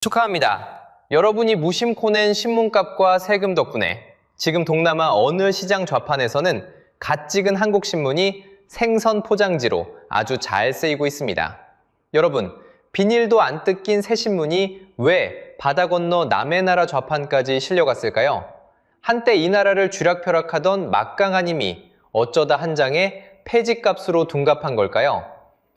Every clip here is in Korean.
축하합니다. 여러분이 무심코 낸 신문값과 세금 덕분에 지금 동남아 어느 시장 좌판에서는 갓 찍은 한국 신문이 생선 포장지로 아주 잘 쓰이고 있습니다. 여러분, 비닐도 안 뜯긴 새 신문이 왜 바다 건너 남의 나라 좌판까지 실려갔을까요? 한때 이 나라를 쥐락펴락하던 막강한 힘이 어쩌다 한 장의 폐지값으로 둔갑한 걸까요?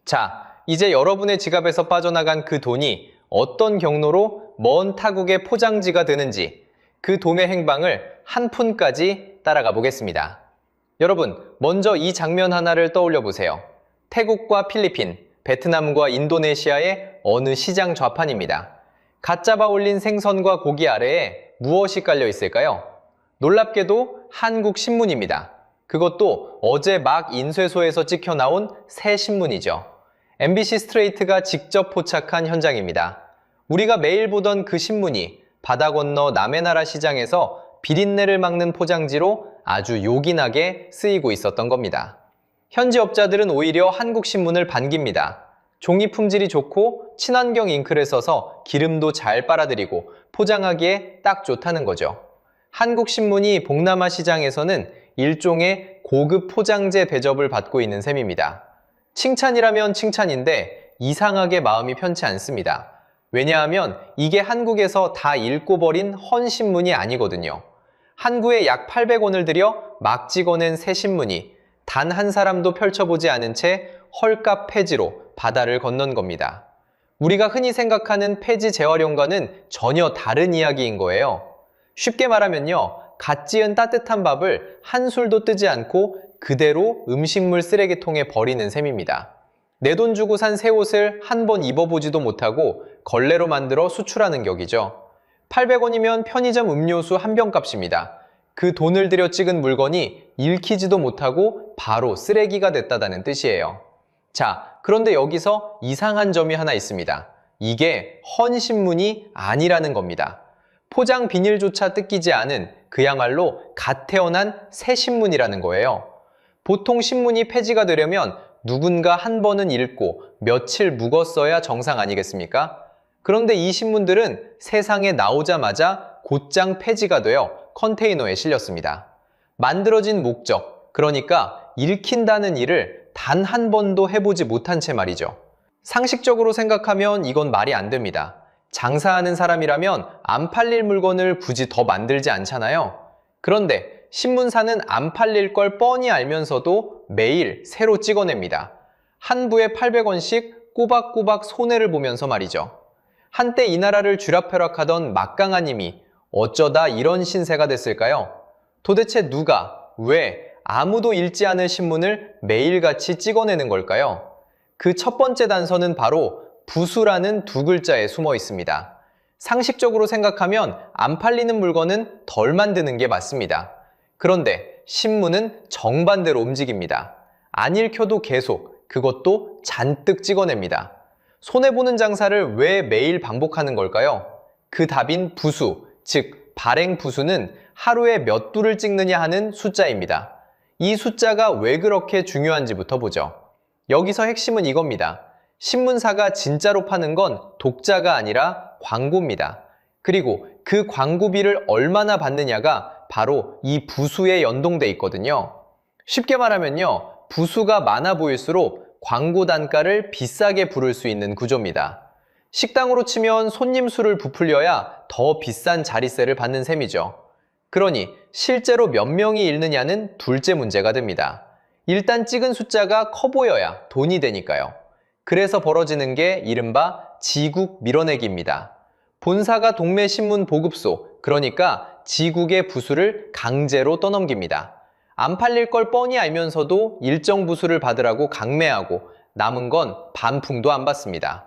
자, 이제 여러분의 지갑에서 빠져나간 그 돈이 어떤 경로로 먼 타국의 포장지가 되는지 그 도매 행방을 한 푼까지 따라가 보겠습니다. 여러분, 먼저 이 장면 하나를 떠올려 보세요. 태국과 필리핀, 베트남과 인도네시아의 어느 시장 좌판입니다. 갓 잡아 올린 생선과 고기 아래에 무엇이 깔려 있을까요? 놀랍게도 한국 신문입니다. 그것도 어제 막 인쇄소에서 찍혀 나온 새 신문이죠. MBC 스트레이트가 직접 포착한 현장입니다. 우리가 매일 보던 그 신문이 바다 건너 남의 나라 시장에서 비린내를 막는 포장지로 아주 요긴하게 쓰이고 있었던 겁니다. 현지 업자들은 오히려 한국 신문을 반깁니다. 종이 품질이 좋고 친환경 잉크를 써서 기름도 잘 빨아들이고 포장하기에 딱 좋다는 거죠. 한국 신문이 동남아 시장에서는 일종의 고급 포장재 대접을 받고 있는 셈입니다. 칭찬이라면 칭찬인데 이상하게 마음이 편치 않습니다. 왜냐하면 이게 한국에서 다 읽고 버린 헌신문이 아니거든요. 한 구에 약 800원을 들여 막 찍어낸 새 신문이 단 한 사람도 펼쳐보지 않은 채 헐값 폐지로 바다를 건넌 겁니다. 우리가 흔히 생각하는 폐지 재활용과는 전혀 다른 이야기인 거예요. 쉽게 말하면요, 갓 지은 따뜻한 밥을 한술도 뜨지 않고 그대로 음식물 쓰레기통에 버리는 셈입니다. 내 돈 주고 산 새 옷을 한 번 입어보지도 못하고 걸레로 만들어 수출하는 격이죠. 800원이면 편의점 음료수 한 병 값입니다. 그 돈을 들여 찍은 물건이 읽히지도 못하고 바로 쓰레기가 됐다는 뜻이에요. 자, 그런데 여기서 이상한 점이 하나 있습니다. 이게 헌신문이 아니라는 겁니다. 포장 비닐조차 뜯기지 않은 그야말로 갓 태어난 새 신문이라는 거예요. 보통 신문이 폐지가 되려면 누군가 한 번은 읽고 며칠 묵었어야 정상 아니겠습니까? 그런데 이 신문들은 세상에 나오자마자 곧장 폐지가 되어 컨테이너에 실렸습니다. 만들어진 목적, 그러니까 읽힌다는 일을 단 한 번도 해보지 못한 채 말이죠. 상식적으로 생각하면 이건 말이 안 됩니다. 장사하는 사람이라면 안 팔릴 물건을 굳이 더 만들지 않잖아요. 그런데 신문사는 안 팔릴 걸 뻔히 알면서도 매일 새로 찍어냅니다. 한 부에 800원씩 꼬박꼬박 손해를 보면서 말이죠. 한때 이 나라를 쥐락펴락하던 막강한 힘이 어쩌다 이런 신세가 됐을까요? 도대체 누가, 왜, 아무도 읽지 않을 신문을 매일같이 찍어내는 걸까요? 그 첫 번째 단서는 바로 부수라는 두 글자에 숨어 있습니다. 상식적으로 생각하면 안 팔리는 물건은 덜 만드는 게 맞습니다. 그런데 신문은 정반대로 움직입니다. 안 읽혀도 계속, 그것도 잔뜩 찍어냅니다. 손해보는 장사를 왜 매일 반복하는 걸까요? 그 답인 부수, 즉 발행 부수는 하루에 몇 두를 찍느냐 하는 숫자입니다. 이 숫자가 왜 그렇게 중요한지부터 보죠. 여기서 핵심은 이겁니다. 신문사가 진짜로 파는 건 독자가 아니라 광고입니다. 그리고 그 광고비를 얼마나 받느냐가 바로 이 부수에 연동돼 있거든요. 쉽게 말하면요, 부수가 많아 보일수록 광고 단가를 비싸게 부를 수 있는 구조입니다. 식당으로 치면 손님 수를 부풀려야 더 비싼 자릿세를 받는 셈이죠. 그러니 실제로 몇 명이 읽느냐는 둘째 문제가 됩니다. 일단 찍은 숫자가 커 보여야 돈이 되니까요. 그래서 벌어지는 게 이른바 지국 밀어내기입니다. 본사가 동매 신문 보급소, 그러니까 지국의 부수를 강제로 떠넘깁니다. 안 팔릴 걸 뻔히 알면서도 일정 부수를 받으라고 강매하고 남은 건 반풍도 안 받습니다.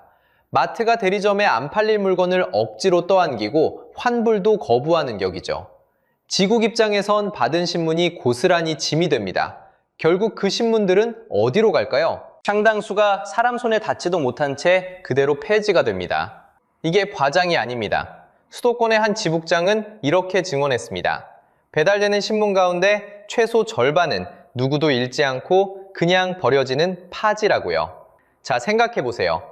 마트가 대리점에 안 팔릴 물건을 억지로 떠안기고 환불도 거부하는 격이죠. 지국 입장에선 받은 신문이 고스란히 짐이 됩니다. 결국 그 신문들은 어디로 갈까요? 상당수가 사람 손에 닿지도 못한 채 그대로 폐지가 됩니다. 이게 과장이 아닙니다. 수도권의 한 지북장은 이렇게 증언했습니다. 배달되는 신문 가운데 최소 절반은 누구도 읽지 않고 그냥 버려지는 파지라고요. 자, 생각해보세요.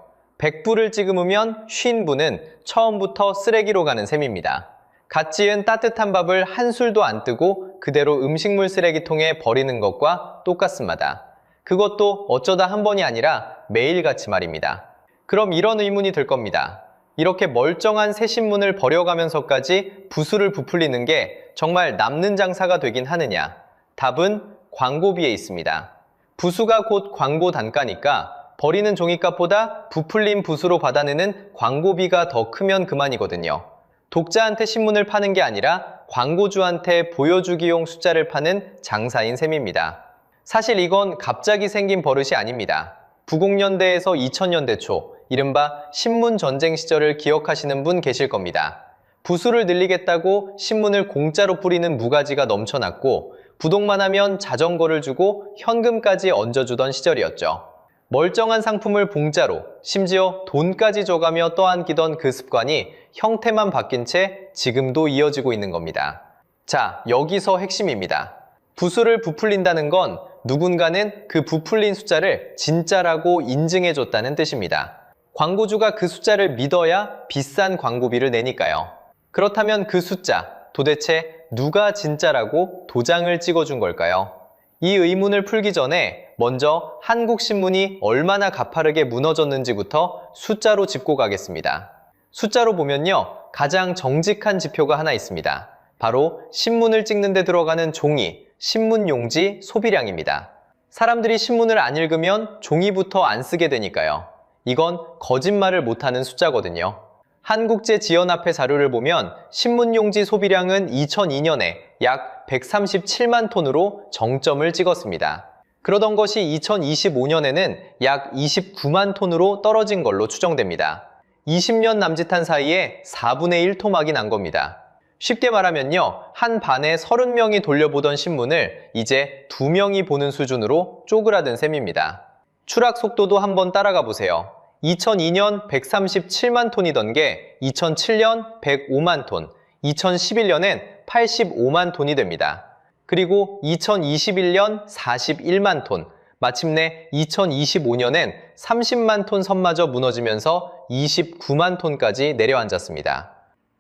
100부를 찍으면 50부는 처음부터 쓰레기로 가는 셈입니다. 갓 지은 따뜻한 밥을 한 술도 안 뜨고 그대로 음식물 쓰레기통에 버리는 것과 똑같습니다. 그것도 어쩌다 한 번이 아니라 매일같이 말입니다. 그럼 이런 의문이 들 겁니다. 이렇게 멀쩡한 새 신문을 버려가면서까지 부수를 부풀리는 게 정말 남는 장사가 되긴 하느냐? 답은 광고비에 있습니다. 부수가 곧 광고 단가니까 버리는 종이값보다 부풀린 부수로 받아내는 광고비가 더 크면 그만이거든요. 독자한테 신문을 파는 게 아니라 광고주한테 보여주기용 숫자를 파는 장사인 셈입니다. 사실 이건 갑자기 생긴 버릇이 아닙니다. 90년대에서 2000년대 초, 이른바 신문 전쟁 시절을 기억하시는 분 계실 겁니다. 부수를 늘리겠다고 신문을 공짜로 뿌리는 무가지가 넘쳐났고 부동만 하면 자전거를 주고 현금까지 얹어주던 시절이었죠. 멀쩡한 상품을 공짜로, 심지어 돈까지 줘가며 떠안기던 그 습관이 형태만 바뀐 채 지금도 이어지고 있는 겁니다. 자, 여기서 핵심입니다. 부수를 부풀린다는 건 누군가는 그 부풀린 숫자를 진짜라고 인증해줬다는 뜻입니다. 광고주가 그 숫자를 믿어야 비싼 광고비를 내니까요. 그렇다면 그 숫자, 도대체 누가 진짜라고 도장을 찍어준 걸까요? 이 의문을 풀기 전에 먼저 한국신문이 얼마나 가파르게 무너졌는지부터 숫자로 짚고 가겠습니다. 숫자로 보면요, 가장 정직한 지표가 하나 있습니다. 바로 신문을 찍는 데 들어가는 종이, 신문용지 소비량입니다. 사람들이 신문을 안 읽으면 종이부터 안 쓰게 되니까요. 이건 거짓말을 못하는 숫자거든요. 한국제지연합회 자료를 보면 신문용지 소비량은 2002년에 약 137만 톤으로 정점을 찍었습니다. 그러던 것이 2025년에는 약 29만 톤으로 떨어진 걸로 추정됩니다. 20년 남짓한 사이에 4분의 1 토막이 난 겁니다. 쉽게 말하면요, 한 반에 30명이 돌려보던 신문을 이제 2명이 보는 수준으로 쪼그라든 셈입니다. 추락 속도도 한번 따라가 보세요. 2002년 137만 톤이던 게 2007년 105만 톤, 2011년엔 85만 톤이 됩니다. 그리고 2021년 41만 톤, 마침내 2025년엔 30만 톤 선마저 무너지면서 29만 톤까지 내려앉았습니다.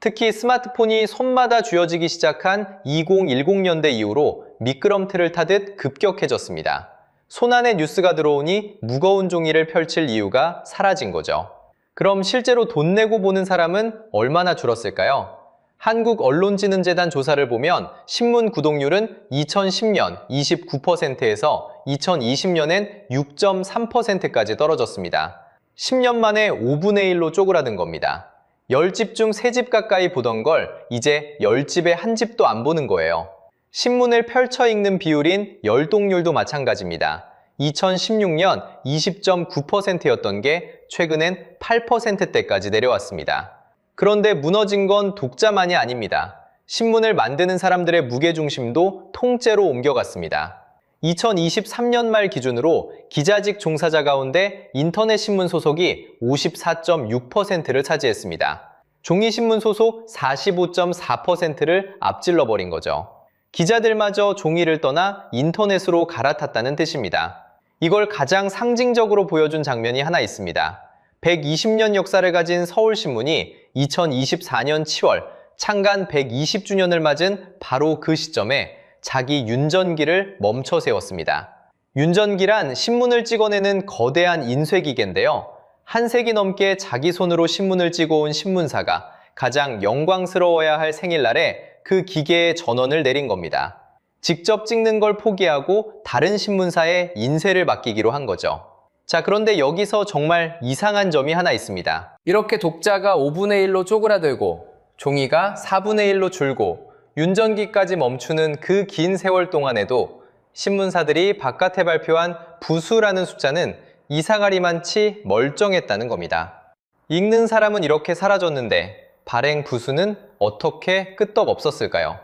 특히 스마트폰이 손마다 쥐어지기 시작한 2010년대 이후로 미끄럼틀을 타듯 급격해졌습니다. 손안에 뉴스가 들어오니 무거운 종이를 펼칠 이유가 사라진 거죠. 그럼 실제로 돈 내고 보는 사람은 얼마나 줄었을까요? 한국언론진흥재단 조사를 보면 신문 구독률은 2010년 29%에서 2020년엔 6.3%까지 떨어졌습니다. 10년 만에 5분의 1로 쪼그라든 겁니다. 10집 중 3집 가까이 보던 걸 이제 10집에 1집도 안 보는 거예요. 신문을 펼쳐 읽는 비율인 열독률도 마찬가지입니다. 2016년 20.9%였던 게 최근엔 8%대까지 내려왔습니다. 그런데 무너진 건 독자만이 아닙니다. 신문을 만드는 사람들의 무게중심도 통째로 옮겨갔습니다. 2023년 말 기준으로 기자직 종사자 가운데 인터넷 신문 소속이 54.6%를 차지했습니다. 종이신문 소속 45.4%를 앞질러버린 거죠. 기자들마저 종이를 떠나 인터넷으로 갈아탔다는 뜻입니다. 이걸 가장 상징적으로 보여준 장면이 하나 있습니다. 120년 역사를 가진 서울신문이 2024년 7월 창간 120주년을 맞은 바로 그 시점에 자기 윤전기를 멈춰 세웠습니다. 윤전기란 신문을 찍어내는 거대한 인쇄기계인데요. 한 세기 넘게 자기 손으로 신문을 찍어온 신문사가 가장 영광스러워야 할 생일날에 그 기계에 전원을 내린 겁니다. 직접 찍는 걸 포기하고 다른 신문사에 인쇄를 맡기기로 한 거죠. 자, 그런데 여기서 정말 이상한 점이 하나 있습니다. 이렇게 독자가 5분의 1로 쪼그라들고 종이가 4분의 1로 줄고 윤전기까지 멈추는 그 긴 세월 동안에도 신문사들이 바깥에 발표한 부수라는 숫자는 이상하리만치 멀쩡했다는 겁니다. 읽는 사람은 이렇게 사라졌는데 발행 부수는 어떻게 끄떡없었을까요?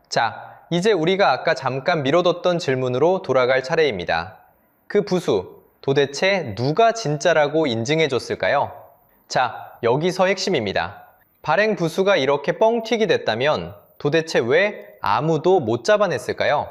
자, 이제 우리가 아까 잠깐 미뤄뒀던 질문으로 돌아갈 차례입니다. 그 부수, 도대체 누가 진짜라고 인증해줬을까요? 자, 여기서 핵심입니다. 발행 부수가 이렇게 뻥튀기 됐다면 도대체 왜 아무도 못 잡아냈을까요?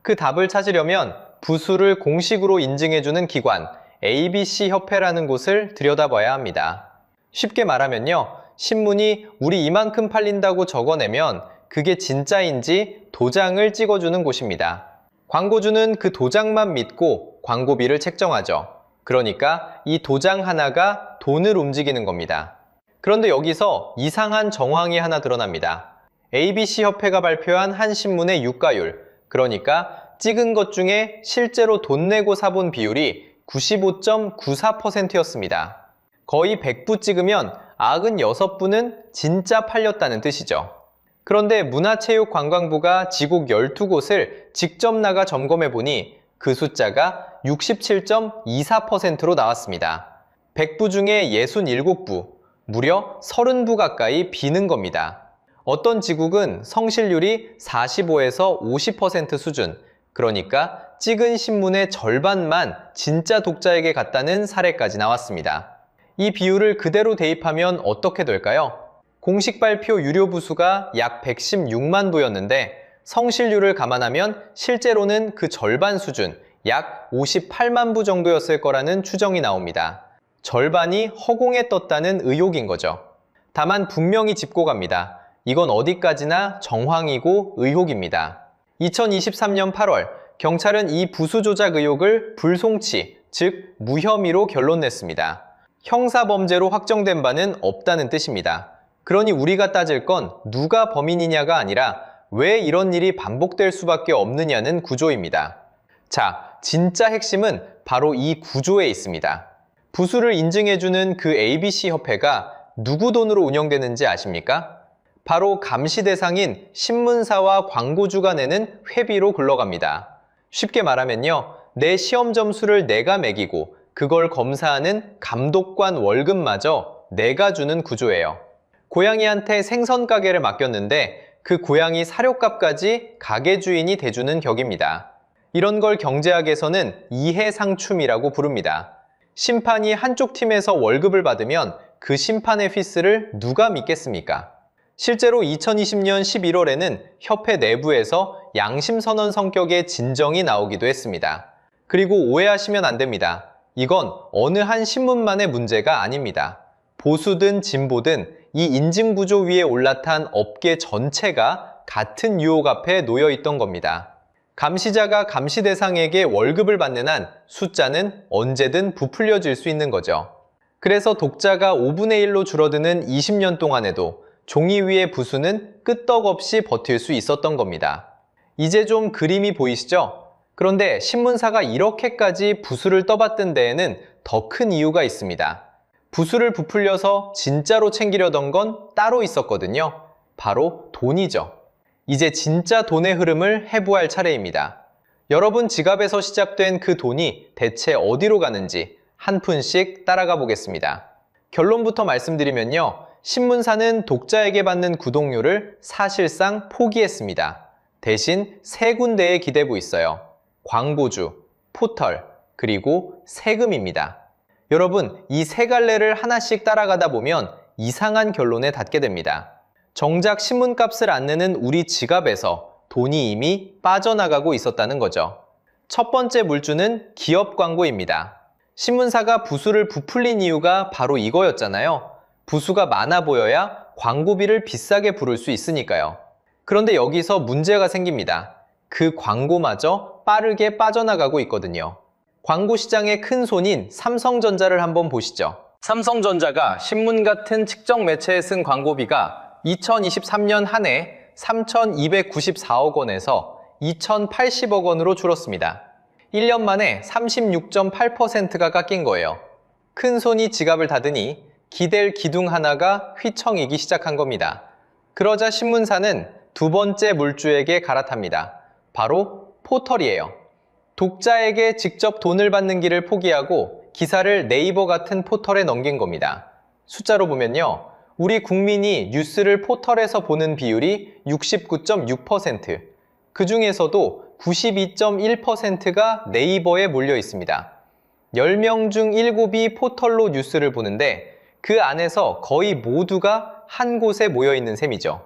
그 답을 찾으려면 부수를 공식으로 인증해주는 기관, ABC 협회라는 곳을 들여다봐야 합니다. 쉽게 말하면요, 신문이 우리 이만큼 팔린다고 적어내면 그게 진짜인지 도장을 찍어주는 곳입니다. 광고주는 그 도장만 믿고 광고비를 책정하죠. 그러니까 이 도장 하나가 돈을 움직이는 겁니다. 그런데 여기서 이상한 정황이 하나 드러납니다. ABC 협회가 발표한 한 신문의 유가율, 그러니까 찍은 것 중에 실제로 돈 내고 사본 비율이 95.94%였습니다. 거의 100부 찍으면 96부는 진짜 팔렸다는 뜻이죠. 그런데 문화체육관광부가 지국 12곳을 직접 나가 점검해 보니 그 숫자가 67.24%로 나왔습니다. 100부 중에 67부, 무려 30부 가까이 비는 겁니다. 어떤 지국은 성실률이 45에서 50% 수준, 그러니까 찍은 신문의 절반만 진짜 독자에게 갔다는 사례까지 나왔습니다. 이 비율을 그대로 대입하면 어떻게 될까요? 공식 발표 유료 부수가 약 116만 부였는데 성실률을 감안하면 실제로는 그 절반 수준, 약 58만 부 정도였을 거라는 추정이 나옵니다. 절반이 허공에 떴다는 의혹인 거죠. 다만 분명히 짚고 갑니다. 이건 어디까지나 정황이고 의혹입니다. 2023년 8월, 경찰은 이 부수 조작 의혹을 불송치, 즉 무혐의로 결론 냈습니다. 형사범죄로 확정된 바는 없다는 뜻입니다. 그러니 우리가 따질 건 누가 범인이냐가 아니라 왜 이런 일이 반복될 수밖에 없느냐는 구조입니다. 자, 진짜 핵심은 바로 이 구조에 있습니다. 부수를 인증해주는 그 ABC 협회가 누구 돈으로 운영되는지 아십니까? 바로 감시 대상인 신문사와 광고주가 내는 회비로 굴러갑니다. 쉽게 말하면요, 내 시험 점수를 내가 매기고 그걸 검사하는 감독관 월급마저 내가 주는 구조예요. 고양이한테 생선 가게를 맡겼는데 그 고양이 사료값까지 가게 주인이 대주는 격입니다. 이런 걸 경제학에서는 이해상충이라고 부릅니다. 심판이 한쪽 팀에서 월급을 받으면 그 심판의 피스를 누가 믿겠습니까? 실제로 2020년 11월에는 협회 내부에서 양심선언 성격의 진정이 나오기도 했습니다. 그리고 오해하시면 안 됩니다. 이건 어느 한 신문만의 문제가 아닙니다. 보수든 진보든 이 인증구조 위에 올라탄 업계 전체가 같은 유혹 앞에 놓여 있던 겁니다. 감시자가 감시 대상에게 월급을 받는 한 숫자는 언제든 부풀려질 수 있는 거죠. 그래서 독자가 5분의 1로 줄어드는 20년 동안에도 종이 위의 부수는 끄떡없이 버틸 수 있었던 겁니다. 이제 좀 그림이 보이시죠? 그런데 신문사가 이렇게까지 부수를 떠받든 데에는 더 큰 이유가 있습니다. 부수를 부풀려서 진짜로 챙기려던 건 따로 있었거든요. 바로 돈이죠. 이제 진짜 돈의 흐름을 해부할 차례입니다. 여러분 지갑에서 시작된 그 돈이 대체 어디로 가는지 한 푼씩 따라가 보겠습니다. 결론부터 말씀드리면요. 신문사는 독자에게 받는 구독료를 사실상 포기했습니다. 대신 세 군데에 기대고 있어요. 광고주, 포털, 그리고 세금입니다. 여러분, 이 세 갈래를 하나씩 따라가다 보면 이상한 결론에 닿게 됩니다. 정작 신문값을 안 내는 우리 지갑에서 돈이 이미 빠져나가고 있었다는 거죠. 첫 번째 물주는 기업 광고입니다. 신문사가 부수를 부풀린 이유가 바로 이거였잖아요. 부수가 많아 보여야 광고비를 비싸게 부를 수 있으니까요. 그런데 여기서 문제가 생깁니다. 그 광고마저 빠르게 빠져나가고 있거든요. 광고 시장의 큰 손인 삼성전자를 한번 보시죠. 삼성전자가 신문 같은 측정 매체에 쓴 광고비가 2023년 한 해 3,294억 원에서 2,080억 원으로 줄었습니다. 1년 만에 36.8%가 깎인 거예요. 큰 손이 지갑을 닫으니 기댈 기둥 하나가 휘청이기 시작한 겁니다. 그러자 신문사는 두 번째 물주에게 갈아탑니다. 바로 포털이에요. 독자에게 직접 돈을 받는 길을 포기하고 기사를 네이버 같은 포털에 넘긴 겁니다. 숫자로 보면요. 우리 국민이 뉴스를 포털에서 보는 비율이 69.6%, 그 중에서도 92.1%가 네이버에 몰려 있습니다. 10명 중 7이 포털로 뉴스를 보는데 그 안에서 거의 모두가 한 곳에 모여 있는 셈이죠.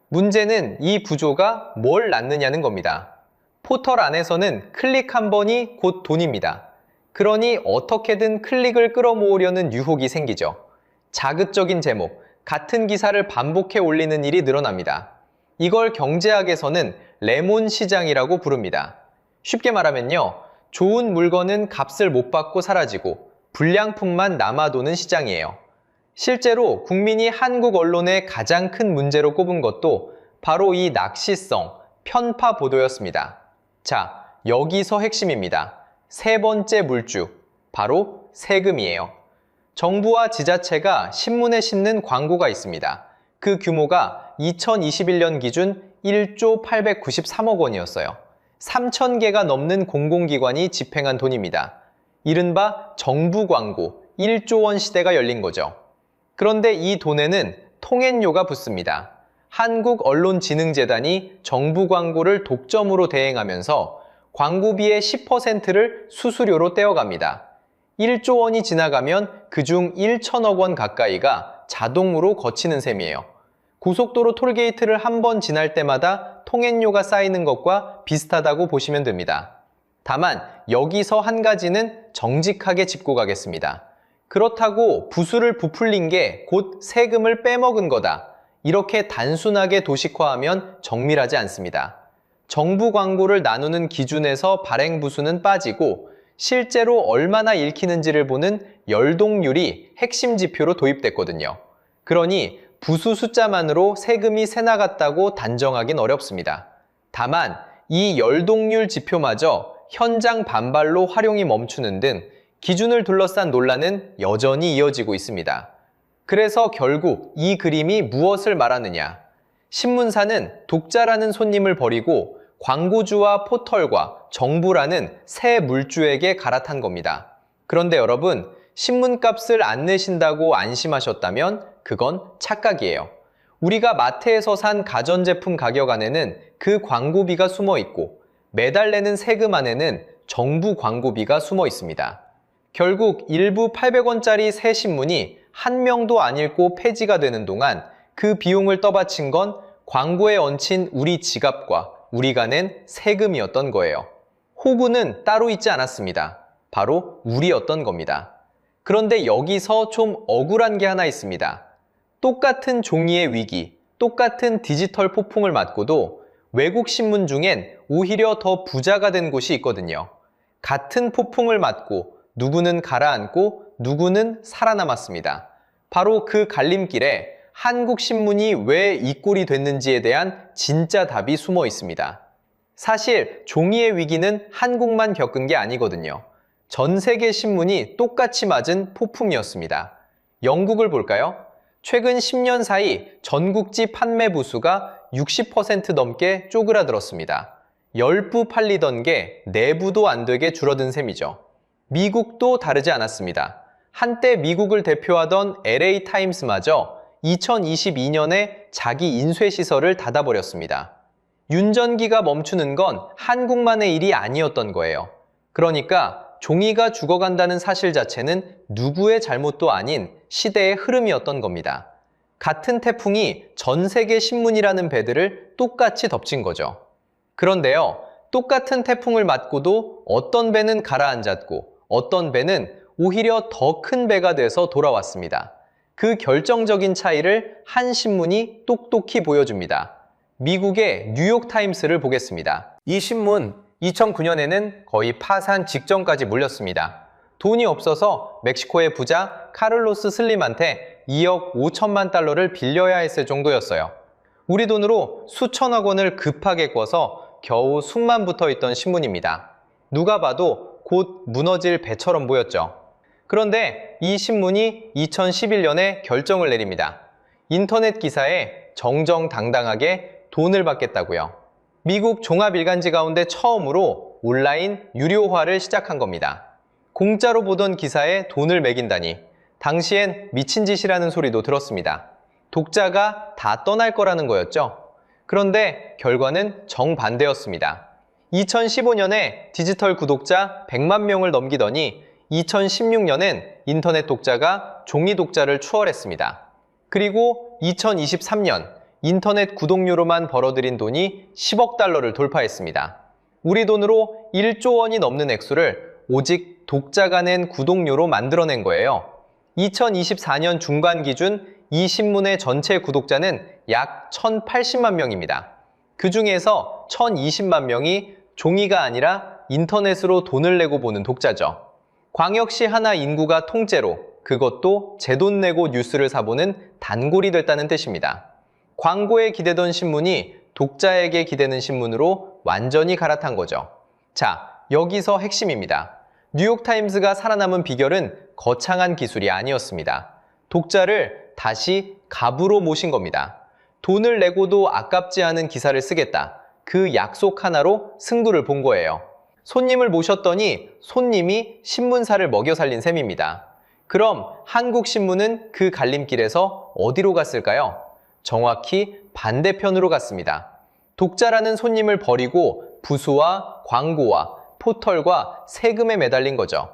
문제는 이 구조가 뭘 낳느냐는 겁니다. 포털 안에서는 클릭 한 번이 곧 돈입니다. 그러니 어떻게든 클릭을 끌어모으려는 유혹이 생기죠. 자극적인 제목, 같은 기사를 반복해 올리는 일이 늘어납니다. 이걸 경제학에서는 레몬 시장이라고 부릅니다. 쉽게 말하면요, 좋은 물건은 값을 못 받고 사라지고 불량품만 남아도는 시장이에요. 실제로 국민이 한국 언론의 가장 큰 문제로 꼽은 것도 바로 이 낚시성, 편파 보도였습니다. 자, 여기서 핵심입니다. 세 번째 물주, 바로 세금이에요. 정부와 지자체가 신문에 싣는 광고가 있습니다. 그 규모가 2021년 기준 1조 893억 원이었어요. 3,000개가 넘는 공공기관이 집행한 돈입니다. 이른바 정부 광고 1조 원 시대가 열린 거죠. 그런데 이 돈에는 통행료가 붙습니다. 한국언론진흥재단이 정부 광고를 독점으로 대행하면서 광고비의 10%를 수수료로 떼어갑니다. 1조 원이 지나가면 그중 1천억 원 가까이가 자동으로 거치는 셈이에요. 고속도로 톨게이트를 한 번 지날 때마다 통행료가 쌓이는 것과 비슷하다고 보시면 됩니다. 다만 여기서 한 가지는 정직하게 짚고 가겠습니다. 그렇다고 부수를 부풀린 게 곧 세금을 빼먹은 거다. 이렇게 단순하게 도식화하면 정밀하지 않습니다. 정부 광고를 나누는 기준에서 발행 부수는 빠지고 실제로 얼마나 읽히는지를 보는 열동률이 핵심 지표로 도입됐거든요. 그러니 부수 숫자만으로 세금이 새 나갔다고 단정하긴 어렵습니다. 다만 이 열동률 지표마저 현장 반발로 활용이 멈추는 등 기준을 둘러싼 논란은 여전히 이어지고 있습니다. 그래서 결국 이 그림이 무엇을 말하느냐? 신문사는 독자라는 손님을 버리고 광고주와 포털과 정부라는 새 물주에게 갈아탄 겁니다. 그런데 여러분, 신문값을 안 내신다고 안심하셨다면 그건 착각이에요. 우리가 마트에서 산 가전제품 가격 안에는 그 광고비가 숨어 있고 매달 내는 세금 안에는 정부 광고비가 숨어 있습니다. 결국 일부 800원짜리 새 신문이 한 명도 안 읽고 폐지가 되는 동안 그 비용을 떠받친 건 광고에 얹힌 우리 지갑과 우리가 낸 세금이었던 거예요. 호구는 따로 있지 않았습니다. 바로 우리였던 겁니다. 그런데 여기서 좀 억울한 게 하나 있습니다. 똑같은 종이의 위기, 똑같은 디지털 폭풍을 맞고도 외국 신문 중엔 오히려 더 부자가 된 곳이 있거든요. 같은 폭풍을 맞고 누구는 가라앉고 누구는 살아남았습니다. 바로 그 갈림길에 한국 신문이 왜 이 꼴이 됐는지에 대한 진짜 답이 숨어 있습니다. 사실 종이의 위기는 한국만 겪은 게 아니거든요. 전 세계 신문이 똑같이 맞은 폭풍이었습니다. 영국을 볼까요? 최근 10년 사이 전국지 판매 부수가 60% 넘게 쪼그라들었습니다. 10부 팔리던 게 4부도 안 되게 줄어든 셈이죠. 미국도 다르지 않았습니다. 한때 미국을 대표하던 LA 타임스마저 2022년에 자기 인쇄시설을 닫아버렸습니다. 윤전기가 멈추는 건 한국만의 일이 아니었던 거예요. 그러니까 종이가 죽어간다는 사실 자체는 누구의 잘못도 아닌 시대의 흐름이었던 겁니다. 같은 태풍이 전 세계 신문이라는 배들을 똑같이 덮친 거죠. 그런데요, 똑같은 태풍을 맞고도 어떤 배는 가라앉았고 어떤 배는 오히려 더 큰 배가 돼서 돌아왔습니다. 그 결정적인 차이를 한 신문이 똑똑히 보여줍니다. 미국의 뉴욕타임스를 보겠습니다. 이 신문 2009년에는 거의 파산 직전까지 몰렸습니다. 돈이 없어서 멕시코의 부자 카를로스 슬림한테 2억 5천만 달러를 빌려야 했을 정도였어요. 우리 돈으로 수천억 원을 급하게 꿔서 겨우 숨만 붙어 있던 신문입니다. 누가 봐도 곧 무너질 배처럼 보였죠. 그런데 이 신문이 2011년에 결정을 내립니다. 인터넷 기사에 정정당당하게 돈을 받겠다고요. 미국 종합일간지 가운데 처음으로 온라인 유료화를 시작한 겁니다. 공짜로 보던 기사에 돈을 매긴다니 당시엔 미친 짓이라는 소리도 들었습니다. 독자가 다 떠날 거라는 거였죠. 그런데 결과는 정반대였습니다. 2015년에 디지털 구독자 100만 명을 넘기더니 2016년엔 인터넷 독자가 종이 독자를 추월했습니다. 그리고 2023년 인터넷 구독료로만 벌어들인 돈이 10억 달러를 돌파했습니다. 우리 돈으로 1조 원이 넘는 액수를 오직 독자가 낸 구독료로 만들어낸 거예요. 2024년 중반 기준 이 신문의 전체 구독자는 약 1,080만 명입니다. 그 중에서 1,020만 명이 종이가 아니라 인터넷으로 돈을 내고 보는 독자죠. 광역시 하나 인구가 통째로, 그것도 제 돈 내고 뉴스를 사보는 단골이 됐다는 뜻입니다. 광고에 기대던 신문이 독자에게 기대는 신문으로 완전히 갈아탄 거죠. 자, 여기서 핵심입니다. 뉴욕타임스가 살아남은 비결은 거창한 기술이 아니었습니다. 독자를 다시 갑으로 모신 겁니다. 돈을 내고도 아깝지 않은 기사를 쓰겠다. 그 약속 하나로 승부를 본 거예요. 손님을 모셨더니 손님이 신문사를 먹여 살린 셈입니다. 그럼 한국신문은 그 갈림길에서 어디로 갔을까요? 정확히 반대편으로 갔습니다. 독자라는 손님을 버리고 부수와 광고와 포털과 세금에 매달린 거죠.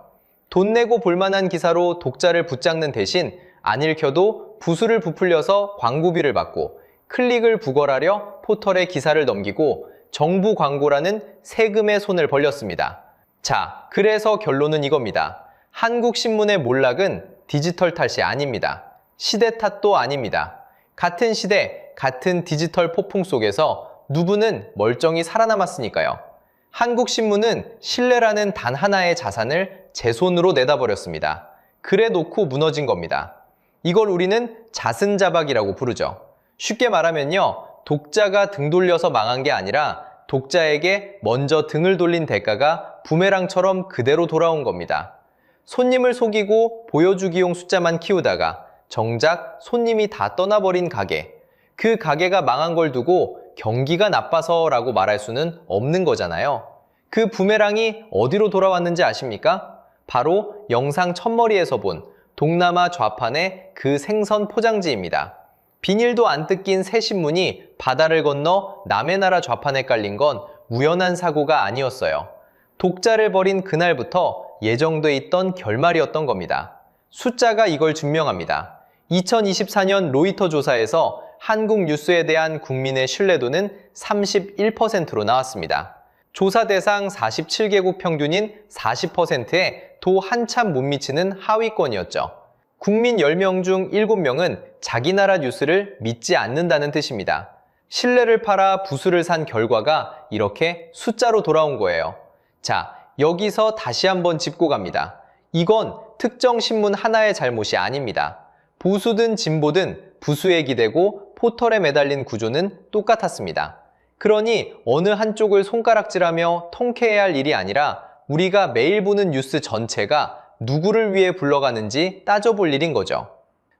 돈 내고 볼만한 기사로 독자를 붙잡는 대신 안 읽혀도 부수를 부풀려서 광고비를 받고 클릭을 부걸하려 포털에 기사를 넘기고 정부 광고라는 세금의 손을 벌렸습니다. 자, 그래서 결론은 이겁니다. 한국신문의 몰락은 디지털 탓이 아닙니다. 시대 탓도 아닙니다. 같은 시대, 같은 디지털 폭풍 속에서 누구는 멀쩡히 살아남았으니까요. 한국신문은 신뢰라는 단 하나의 자산을 제 손으로 내다버렸습니다. 그래 놓고 무너진 겁니다. 이걸 우리는 자승자박이라고 부르죠. 쉽게 말하면요, 독자가 등 돌려서 망한 게 아니라 독자에게 먼저 등을 돌린 대가가 부메랑처럼 그대로 돌아온 겁니다. 손님을 속이고 보여주기용 숫자만 키우다가 정작 손님이 다 떠나버린 가게, 그 가게가 망한 걸 두고 경기가 나빠서라고 말할 수는 없는 거잖아요. 그 부메랑이 어디로 돌아왔는지 아십니까? 바로 영상 첫머리에서 본 동남아 좌판의 그 생선 포장지입니다. 비닐도 안 뜯긴 새 신문이 바다를 건너 남의 나라 좌판에 깔린 건 우연한 사고가 아니었어요. 독자를 버린 그날부터 예정돼 있던 결말이었던 겁니다. 숫자가 이걸 증명합니다. 2024년 로이터 조사에서 한국 뉴스에 대한 국민의 신뢰도는 31%로 나왔습니다. 조사 대상 47개국 평균인 40%에 도 한참 못 미치는 하위권이었죠. 국민 10명 중 7명은 자기 나라 뉴스를 믿지 않는다는 뜻입니다. 신뢰를 팔아 부수를 산 결과가 이렇게 숫자로 돌아온 거예요. 자, 여기서 다시 한번 짚고 갑니다. 이건 특정 신문 하나의 잘못이 아닙니다. 보수든 진보든 부수에 기대고 포털에 매달린 구조는 똑같았습니다. 그러니 어느 한쪽을 손가락질하며 통쾌해야 할 일이 아니라 우리가 매일 보는 뉴스 전체가 누구를 위해 굴러가는지 따져볼 일인 거죠.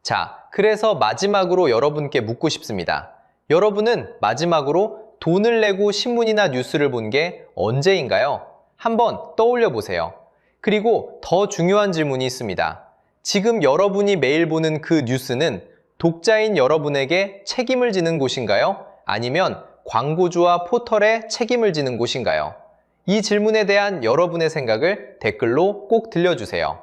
자, 그래서 마지막으로 여러분께 묻고 싶습니다. 여러분은 마지막으로 돈을 내고 신문이나 뉴스를 본 게 언제인가요? 한번 떠올려 보세요. 그리고 더 중요한 질문이 있습니다. 지금 여러분이 매일 보는 그 뉴스는 독자인 여러분에게 책임을 지는 곳인가요? 아니면 광고주와 포털에 책임을 지는 곳인가요? 이 질문에 대한 여러분의 생각을 댓글로 꼭 들려주세요.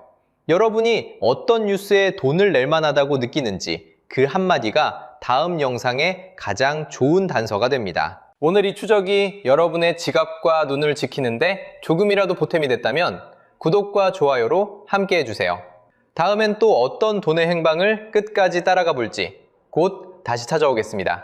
여러분이 어떤 뉴스에 돈을 낼 만하다고 느끼는지 그 한마디가 다음 영상의 가장 좋은 단서가 됩니다. 오늘 이 추적이 여러분의 지갑과 눈을 지키는데 조금이라도 보탬이 됐다면 구독과 좋아요로 함께 해주세요. 다음엔 또 어떤 돈의 행방을 끝까지 따라가 볼지 곧 다시 찾아오겠습니다.